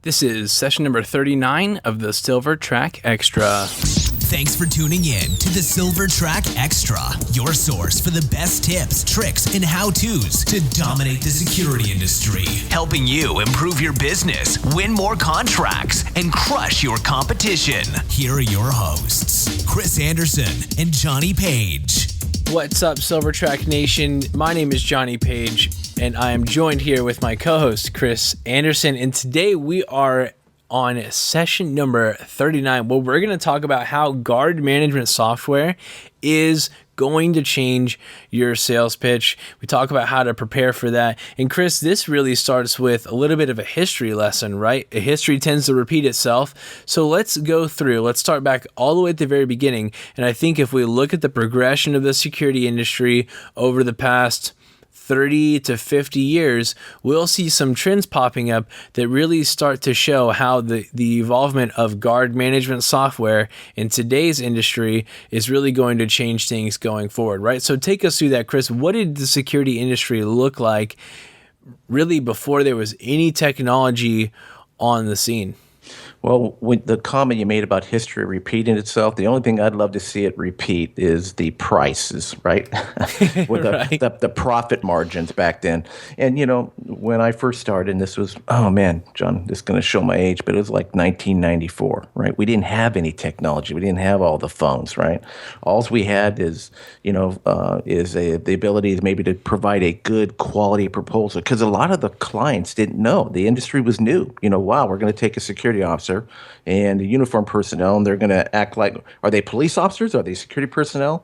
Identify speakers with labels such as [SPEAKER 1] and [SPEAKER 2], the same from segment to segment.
[SPEAKER 1] This is session number 39 of the Silver Track Extra.
[SPEAKER 2] Thanks for tuning in to the Silver Track Extra, your source for the best tips, tricks, and how-tos to dominate the security industry. Helping you improve your business, win more contracts, and crush your competition. Here are your hosts, Chris Anderson and Johnny Page.
[SPEAKER 1] What's up, Silver Track Nation? My name is Johnny Page, and I am joined here with my co-host, Chris Anderson. And today we are on session number 39, where we're going to talk about how guard management software is going to change your sales pitch. We talk about how to prepare for that. And Chris, this really starts with a little bit of a history lesson, right? A history tends to repeat itself. So let's go through. Let's start back all the way at the very beginning. And I think if we look at the progression of the security industry over the past 30 to 50 years, we'll see some trends popping up that really start to show how the involvement of guard management software in today's industry is really going to change things going forward, right? So take us through that, Chris. What did the security industry look like really before there was any technology on the scene?
[SPEAKER 3] Well, with the comment you made about history repeating itself, the only thing I'd love to see it repeat is the prices, right? With
[SPEAKER 1] Right.
[SPEAKER 3] the profit margins back then. And, you know, when I first started, and this was, oh man, John, this is going to show my age, but it was like 1994, right? We didn't have any technology. We didn't have all the phones, right? All we had is, the ability to maybe to provide a good quality proposal, because a lot of the clients didn't know. The industry was new. Wow, we're going to take a security officer and the uniform personnel, and they're going to act like, are they police officers? Are they security personnel?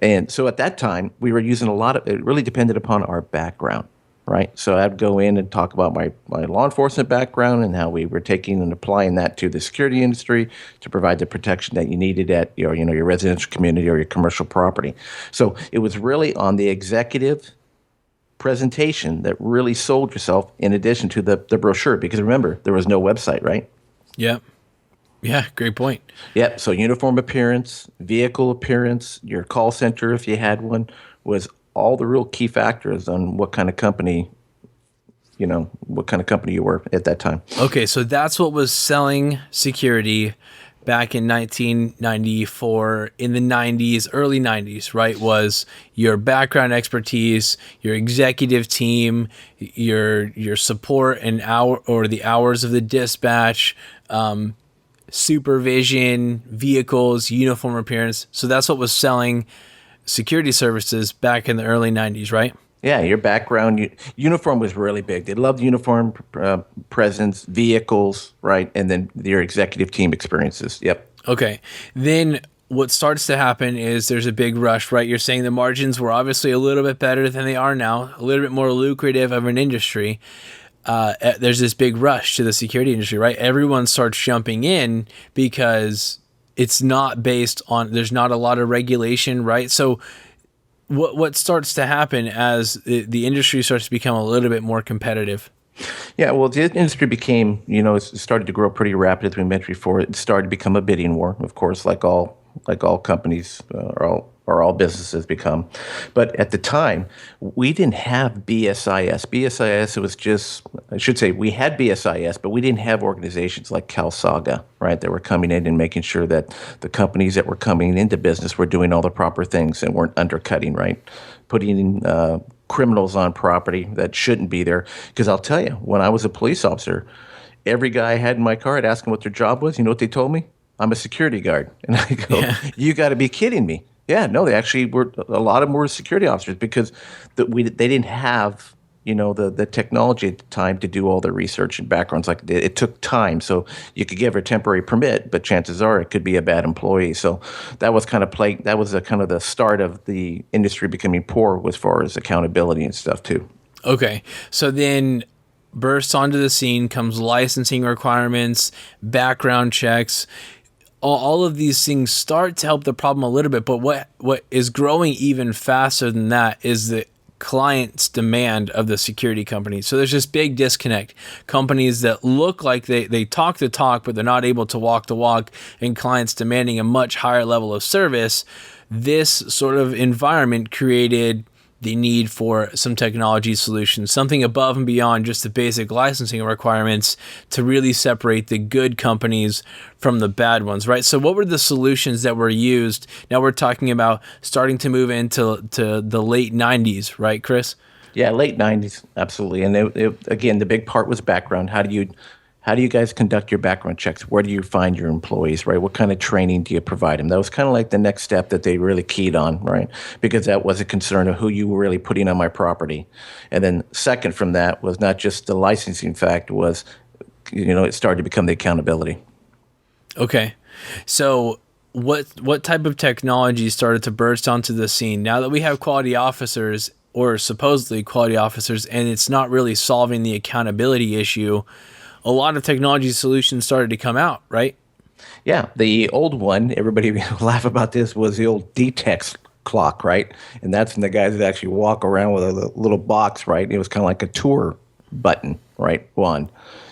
[SPEAKER 3] And so at that time, we were using it really depended upon our background, right? So I'd go in and talk about my law enforcement background and how we were taking and applying that to the security industry to provide the protection that you needed at your residential community or your commercial property. So it was really on the executive presentation that really sold yourself, in addition to the brochure, because remember, there was no website, right?
[SPEAKER 1] Yep. Yeah, great point.
[SPEAKER 3] Yep. So uniform appearance, vehicle appearance, your call center, if you had one, was all the real key factors on what kind of company you were at that time.
[SPEAKER 1] Okay, so that's what was selling security back in 1994, in the 90s, early 90s, right? Was your background expertise, your executive team, your support and the hours of the dispatch, supervision, vehicles, uniform appearance. So that's what was selling security services back in the early 90s, right?
[SPEAKER 3] Yeah, your background, uniform was really big. They loved uniform presence, vehicles, right? And then your executive team experiences. Yep.
[SPEAKER 1] Okay. Then what starts to happen is there's a big rush, right? You're saying the margins were obviously a little bit better than they are now, a little bit more lucrative of an industry. There's this big rush to the security industry, right? Everyone starts jumping in because it's not based on, there's not a lot of regulation, right? So what starts to happen as the industry starts to become a little bit more competitive?
[SPEAKER 3] Yeah, well, the industry became, it started to grow pretty rapidly, as we mentioned before. It started to become a bidding war, of course, like all companies or all businesses become. But at the time, we didn't have BSIS. BSIS, it was just, I should say, we had BSIS, but we didn't have organizations like CalSAGA, right, that were coming in and making sure that the companies that were coming into business were doing all the proper things and weren't undercutting, right, putting in criminals on property that shouldn't be there. Because I'll tell you, when I was a police officer, every guy I had in my car, I'd ask them what their job was. You know what they told me? I'm a security guard. And I go, You got to be kidding me. Yeah, no, they actually were, a lot of them were security officers, because they didn't have, the technology at the time to do all the research and backgrounds like it took time. So you could give her a temporary permit, but chances are it could be a bad employee. So that was kind of the start of the industry becoming poor as far as accountability and stuff too.
[SPEAKER 1] Okay, so then bursts onto the scene comes licensing requirements, background checks. All of these things start to help the problem a little bit, but what is growing even faster than that is the client's demand of the security company. So there's this big disconnect. Companies that look like they talk the talk, but they're not able to walk the walk, and clients demanding a much higher level of service. This sort of environment created the need for some technology solutions, something above and beyond just the basic licensing requirements to really separate the good companies from the bad ones, right? So what were the solutions that were used? Now we're talking about starting to move into the late 90s, right, Chris?
[SPEAKER 3] Yeah, late 90s, absolutely. And again, the big part was background. How do you guys conduct your background checks? Where do you find your employees, right? What kind of training do you provide them? That was kind of like the next step that they really keyed on, right? Because that was a concern of who you were really putting on my property. And then second from that was not just the licensing fact, was, it started to become the accountability.
[SPEAKER 1] Okay. So what type of technology started to burst onto the scene now that we have quality officers, or supposedly quality officers, and it's not really solving the accountability issue? A lot of technology solutions started to come out, right?
[SPEAKER 3] Yeah, the old one, everybody laugh about this, was the old DTEX clock, right? And that's when the guys would actually walk around with a little box, right? It was kind of like a tour button, right? One.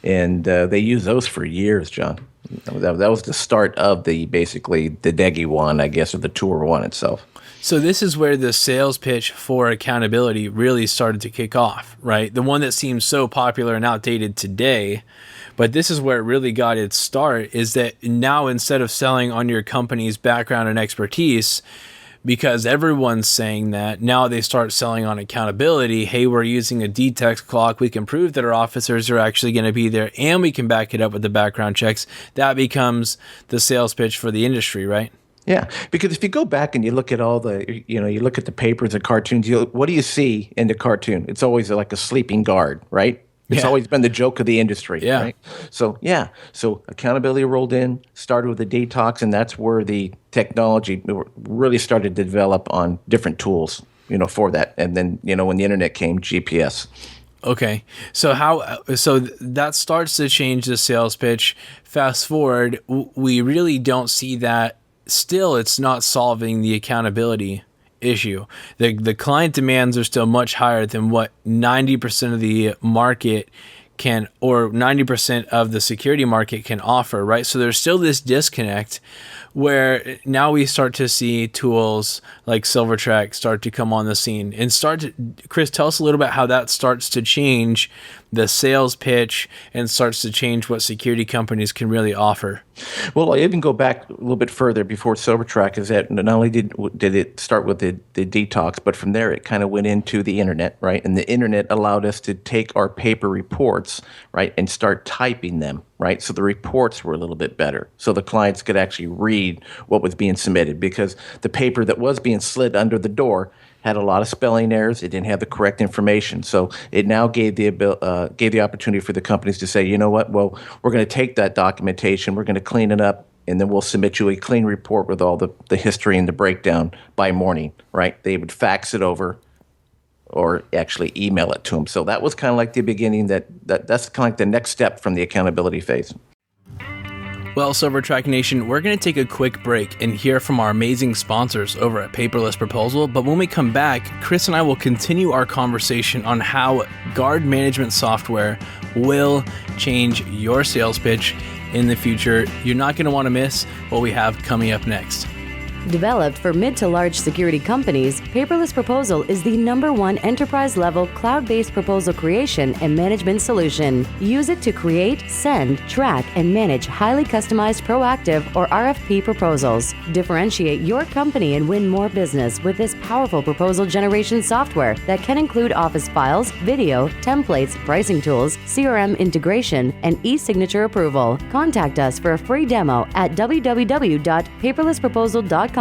[SPEAKER 3] And they used those for years, John. That was the start of basically the DEGI one, I guess, or the Tour one itself.
[SPEAKER 1] So this is where the sales pitch for accountability really started to kick off, right? The one that seems so popular and outdated today, but this is where it really got its start, is that now instead of selling on your company's background and expertise, because everyone's saying that, now they start selling on accountability. Hey, we're using a DTEX clock. We can prove that our officers are actually going to be there, and we can back it up with the background checks. That becomes the sales pitch for the industry, right?
[SPEAKER 3] Yeah, because if you go back and you look at all you look at the papers and cartoons, what do you see in the cartoon? It's always like a sleeping guard, right? It's always been the joke of the industry, right? So accountability rolled in, started with the detox, and that's where the technology really started to develop on different tools, for that. And then, when the internet came, GPS.
[SPEAKER 1] Okay, so that starts to change the sales pitch. Fast forward, we really don't see that. Still, it's not solving the accountability issue. The client demands are still much higher than what 90% of the market can, or 90% of the security market can offer, right? So there's still this disconnect where now we start to see tools like Silvertrack start to come on the scene and Chris, tell us a little bit how that starts to change the sales pitch and starts to change what security companies can really offer.
[SPEAKER 3] Well, I even go back a little bit further before Silvertrack, is that not only did it start with the detox, but from there it kind of went into the internet, right? And the internet allowed us to take our paper reports, right, and start typing them, right? So the reports were a little bit better. So the clients could actually read what was being submitted, because the paper that was being slid under the door had a lot of spelling errors. It didn't have the correct information. So it now gave the opportunity for the companies to say, you know what, well, we're going to take that documentation, we're going to clean it up, and then we'll submit you a clean report with all the history and the breakdown by morning, right? They would fax it over or actually email it to them. So that was kind of like the beginning, that's kind of like the next step from the accountability phase.
[SPEAKER 1] Well, Silvertrack Nation, we're going to take a quick break and hear from our amazing sponsors over at Paperless Proposal. But when we come back, Chris and I will continue our conversation on how guard management software will change your sales pitch in the future. You're not going to want to miss what we have coming up next.
[SPEAKER 4] Developed for mid to large security companies, Paperless Proposal is the #1 enterprise-level cloud-based proposal creation and management solution. Use it to create, send, track, and manage highly customized proactive or RFP proposals. Differentiate your company and win more business with this powerful proposal generation software that can include office files, video, templates, pricing tools, CRM integration, and e-signature approval. Contact us for a free demo at www.paperlessproposal.com/Silvertrack.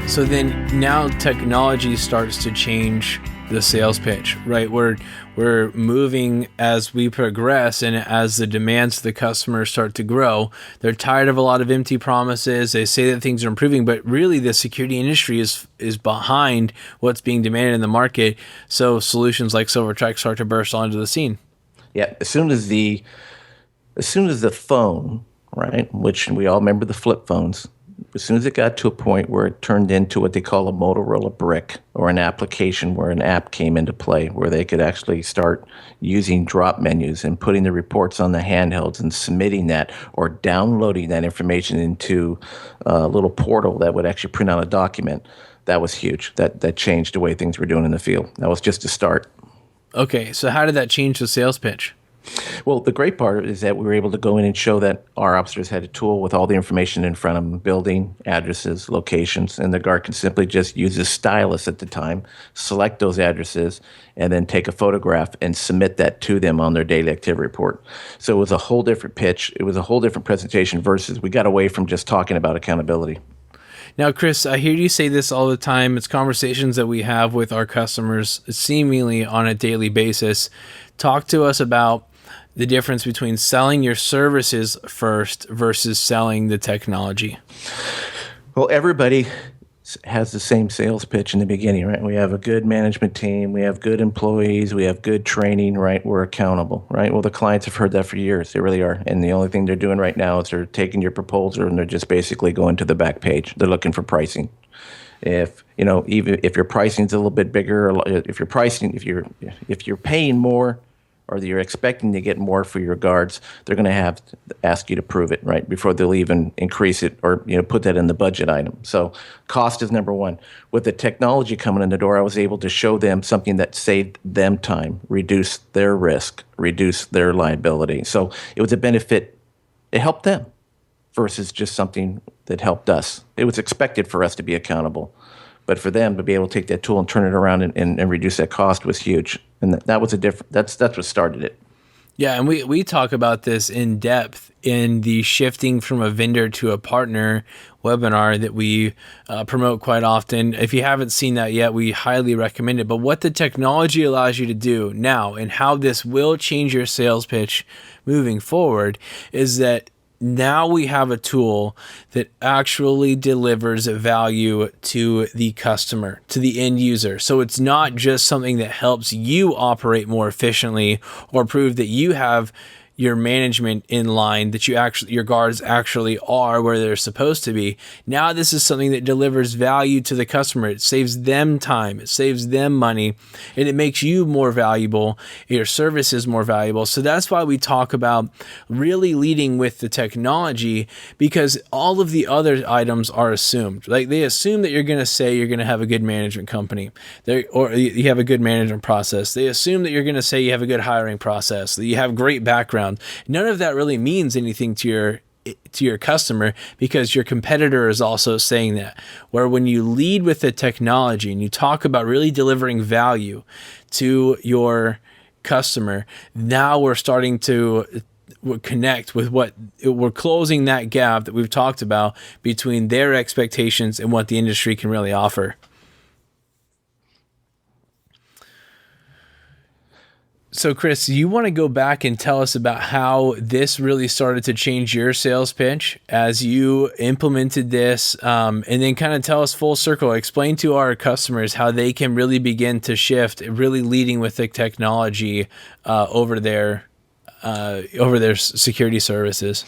[SPEAKER 1] So then now technology starts to change the sales pitch, right? We're moving as we progress, and as the demands of the customers start to grow. They're tired of a lot of empty promises. They say that things are improving, but really the security industry is behind what's being demanded in the market. So solutions like Silvertrack start to burst onto the scene.
[SPEAKER 3] Yeah, as soon as the phone, right, which we all remember the flip phones, as soon as it got to a point where it turned into what they call a Motorola brick, or an application where an app came into play, where they could actually start using drop menus and putting the reports on the handhelds and submitting that or downloading that information into a little portal that would actually print out a document, that was huge. That changed the way things were doing in the field. That was just a start.
[SPEAKER 1] Okay, so how did that change the sales pitch?
[SPEAKER 3] Well, the great part is that we were able to go in and show that our officers had a tool with all the information in front of them, building, addresses, locations, and the guard can simply just use his stylus at the time, select those addresses, and then take a photograph and submit that to them on their daily activity report. So it was a whole different pitch. It was a whole different presentation versus we got away from just talking about accountability.
[SPEAKER 1] Now, Chris, I hear you say this all the time. It's conversations that we have with our customers seemingly on a daily basis. Talk to us about the difference between selling your services first versus selling the technology.
[SPEAKER 3] Well, everybody has the same sales pitch in the beginning, right? We have a good management team, we have good employees, we have good training, right? We're accountable, right? Well, the clients have heard that for years. They really are. And the only thing they're doing right now is they're taking your proposal and they're just basically going to the back page. They're looking for pricing. If, even if your pricing's a little bit bigger, if you're paying more, or you're expecting to get more for your guards, they're going to have to ask you to prove it, right, before they'll even increase it or put that in the budget item. So cost is number one. With the technology coming in the door, I was able to show them something that saved them time, reduced their risk, reduced their liability. So it was a benefit. It helped them versus just something that helped us. It was expected for us to be accountable. But for them to be able to take that tool and turn it around and reduce that cost was huge. And that was that's what started it.
[SPEAKER 1] Yeah, and we talk about this in depth in the shifting from a vendor to a partner webinar that we promote quite often. If you haven't seen that yet, we highly recommend it. But what the technology allows you to do now and how this will change your sales pitch moving forward is that now we have a tool that actually delivers value to the customer, to the end user. So it's not just something that helps you operate more efficiently or prove that you have your management in line, that your guards actually are where they're supposed to be. Now this is something that delivers value to the customer. It saves them time, it saves them money, and it makes you more valuable. Your service is more valuable. So that's why we talk about really leading with the technology, because all of the other items are assumed. Like they assume that you're going to say you're going to have a good management company, or you have a good management process. They assume that you're going to say you have a good hiring process, that you have great background. None of that really means anything to your customer, because your competitor is also saying that. Where when you lead with the technology and you talk about really delivering value to your customer, now we're starting to connect with we're closing that gap that we've talked about between their expectations and what the industry can really offer. So, Chris, you want to go back and tell us about how this really started to change your sales pitch as you implemented this, and then kind of tell us full circle, explain to our customers how they can really begin to shift, really leading with the technology over their security services.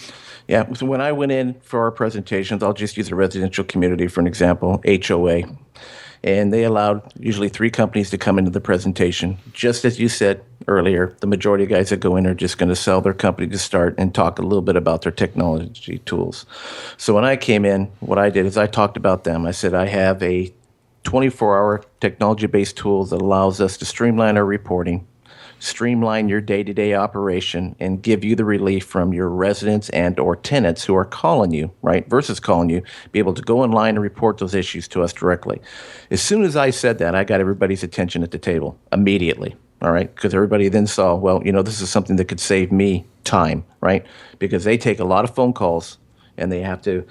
[SPEAKER 3] Yeah, so when I went in for our presentations, I'll just use a residential community for an example, HOA. And they allowed usually 3 companies to come into the presentation. Just as you said earlier, the majority of guys that go in are just going to sell their company to start and talk a little bit about their technology tools. So when I came in, what I did is I talked about them. I said, I have a 24-hour technology-based tool that allows us to streamline our reporting, streamline your day-to-day operation, and give you the relief from your residents and or tenants who are calling you, right, versus calling you, be able to go online and report those issues to us directly. As soon as I said that, I got everybody's attention at the table immediately, all right, because everybody then saw, well, this is something that could save me time, right, because they take a lot of phone calls and they have to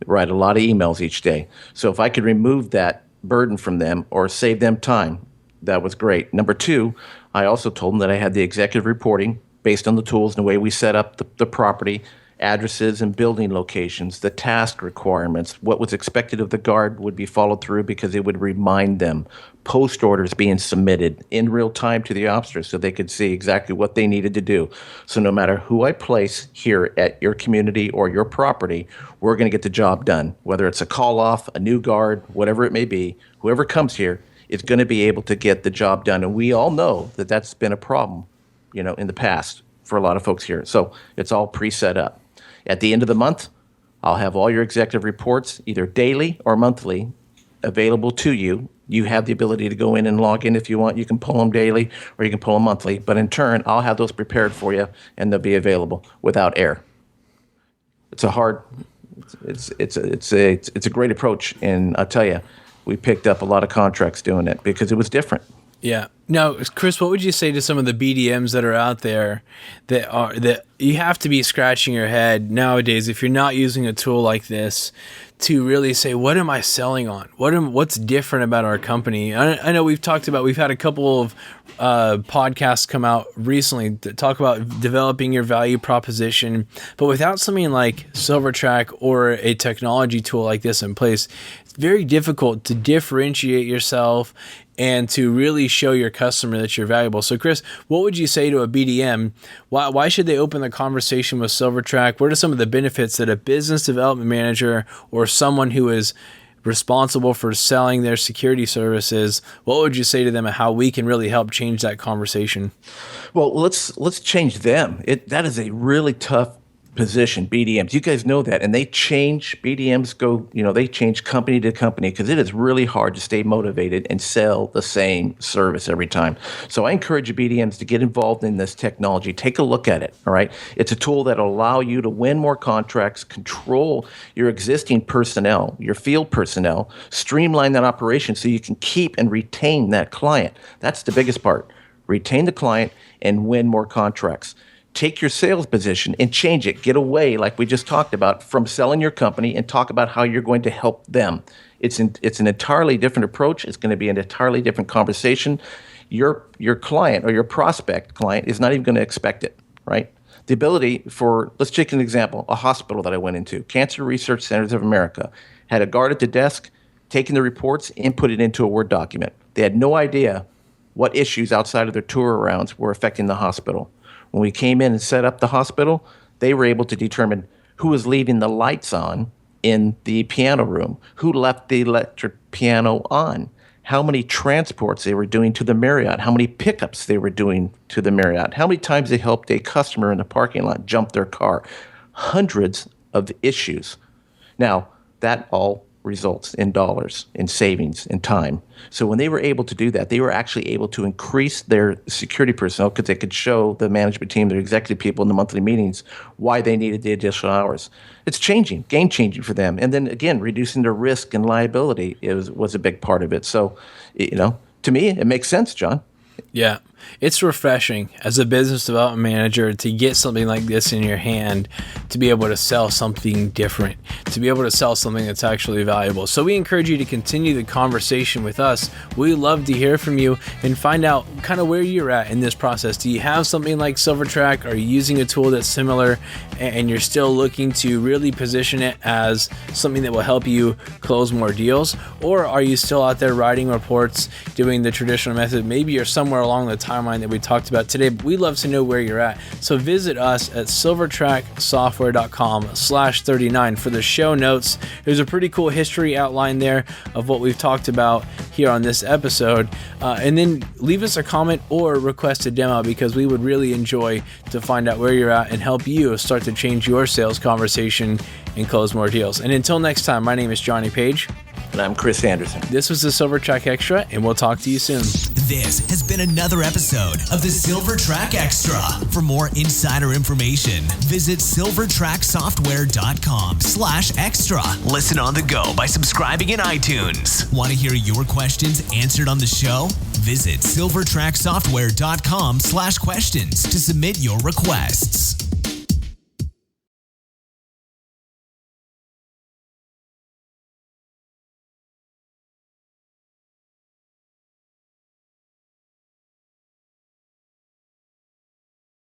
[SPEAKER 3] write a lot of emails each day. So if I could remove that burden from them or save them time, that was great. Number 2, I also told them that I had the executive reporting based on the tools and the way we set up the property addresses and building locations, the task requirements, what was expected of the guard would be followed through because it would remind them. Post orders being submitted in real time to the officers so they could see exactly what they needed to do. So no matter who I place here at your community or your property, we're going to get the job done. Whether it's a call off, a new guard, whatever it may be, whoever comes here is going to be able to get the job done. And we all know that that's been a problem, in the past for a lot of folks here. So it's all pre-set up. At the end of the month, I'll have all your executive reports, either daily or monthly, available to you. You have the ability to go in and log in if you want. You can pull them daily or you can pull them monthly. But in turn, I'll have those prepared for you and they'll be available without error. It's a great approach. And I'll tell you, we picked up a lot of contracts doing it because it was different.
[SPEAKER 1] Yeah. Now, Chris, what would you say to some of the BDMs that are out there that you have to be scratching your head nowadays if you're not using a tool like this to really say, what am I selling on? What's different about our company? I know we've had a couple of podcasts come out recently that talk about developing your value proposition, but without something like SilverTrak or a technology tool like this in place, it's very difficult to differentiate yourself and to really show your customer that you're valuable. So Chris, what would you say to a BDM? Why should they open the conversation with SilverTrak? What are some of the benefits that a business development manager or someone who is responsible for selling their security services, what would you say to them and how we can really help change that conversation?
[SPEAKER 3] Well, let's change them. That is a really tough position, BDMs. You guys know that. And they change, BDMs go, they change company to company because it is really hard to stay motivated and sell the same service every time. So I encourage you BDMs to get involved in this technology. Take a look at it, all right? It's a tool that will allow you to win more contracts, control your existing personnel, your field personnel, streamline that operation so you can keep and retain that client. That's the biggest part. Retain the client and win more contracts. Take your sales position and change it. Get away, like we just talked about, from selling your company and talk about how you're going to help them. It's an entirely different approach. It's going to be an entirely different conversation. Your client or your prospect client is not even going to expect it, right? The ability for, let's take an example, a hospital that I went into, Cancer Research Centers of America, had a guard at the desk taking the reports, input it into a Word document. They had no idea what issues outside of their tour rounds were affecting the hospital. When we came in and set up the hospital, they were able to determine who was leaving the lights on in the piano room, who left the electric piano on, how many transports they were doing to the Marriott, how many pickups they were doing to the Marriott, how many times they helped a customer in the parking lot jump their car. Hundreds of issues. Now, that all results in dollars, in savings, in time. So when they were able to do that, they were actually able to increase their security personnel because they could show the management team, their executive people in the monthly meetings, why they needed the additional hours. It's changing, game-changing for them. And then, again, reducing their risk and liability was a big part of it. So, to me, it makes sense, John.
[SPEAKER 1] Yeah, it's refreshing as a business development manager to get something like this in your hand, to be able to sell something different, to be able to sell something that's actually valuable. So we encourage you to continue the conversation with us. We love to hear from you and find out kind of where you're at in this process. Do you have something like SilverTrak? Are you using a tool that's similar and you're still looking to really position it as something that will help you close more deals? Or are you still out there writing reports, doing the traditional method? Maybe you're somewhere along the timeline that we talked about today, but we'd love to know where you're at. So visit us at silvertracksoftware.com/39 for the show notes. There's a pretty cool history outline there of what we've talked about here on this episode. And then leave us a comment or request a demo because we would really enjoy to find out where you're at and help you start to change your sales conversation and close more deals. And until next time, my name is Johnny Page.
[SPEAKER 3] And I'm Chris Anderson.
[SPEAKER 1] This was the SilverTrak Extra, and we'll talk to you soon.
[SPEAKER 2] This has been another episode of the SilverTrak Extra. For more insider information, visit silvertracksoftware.com/extra. Listen on the go by subscribing in iTunes. Want to hear your questions answered on the show? Visit silvertracksoftware.com/questions to submit your requests.